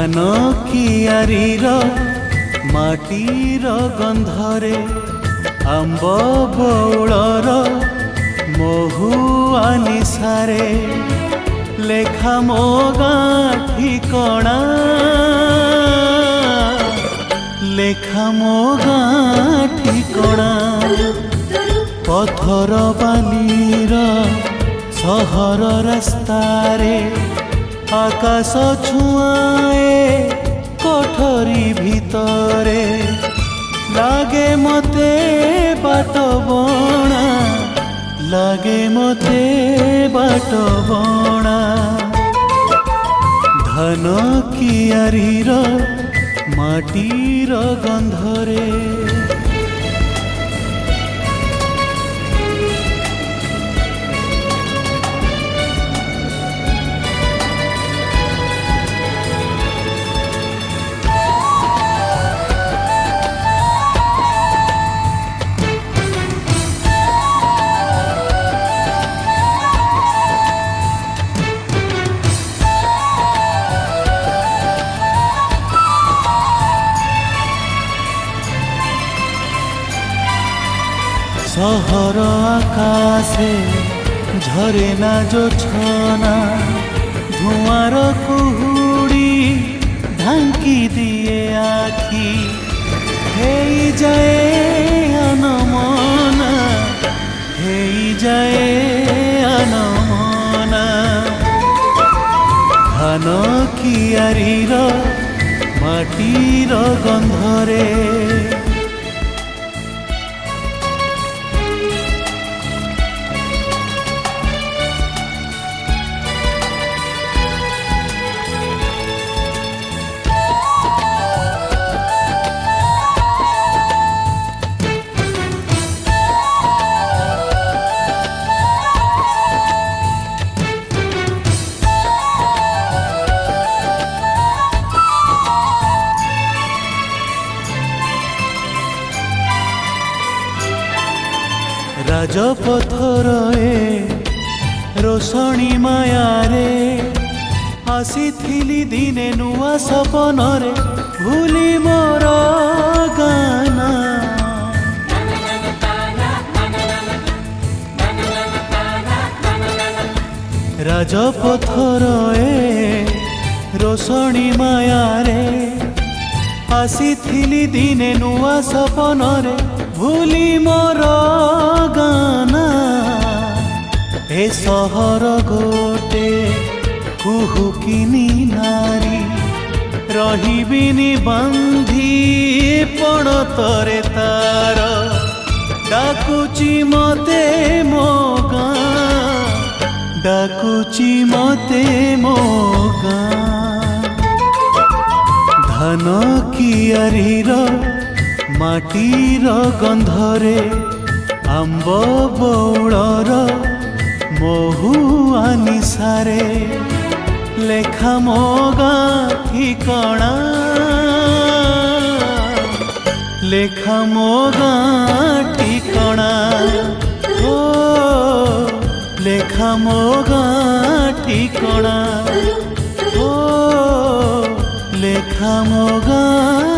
धान कियारीर माटीर गंधरे आंब बौलर महुआ निशारे लेखा मो गाँ ठिकणा लेखा मो गाँ ठिकणा पथर बालीर सहर रास्तारे आकाश छुआए कोठरी भितरे लागे मते बाट बणा लागे मते बाट बणा धान कियारीर माटीर गंधरे सहर आकाशे झरे ना जो छना धुआर कुहुड़ी ढांकी दिए आखी हेई जाए अनमना हेई जाए अनमना धान कियारीर माटीर गंधरे राजपथर रोशनी मायारे आसी दिने नुआ सपनरे भूली मोर गाना राजपथर रोशनी मायारे आसी दिने नुआ सपनरे भूली मोर गाना ए सहर गोटे कुहुकिनी नारी रहिबिनी बंधी पणतरे तार डाकुची मते मो गाँ डाकुची मते मो गाँ धान कियारीर माटीर गंधरे आंब बौलर महुआ निशारे लेखा मो गाँ ठिकणा लेखा मो गाँ ठिकणा ओ लेखा मो गाँ ठिकणा ओ लेखा मो गाँ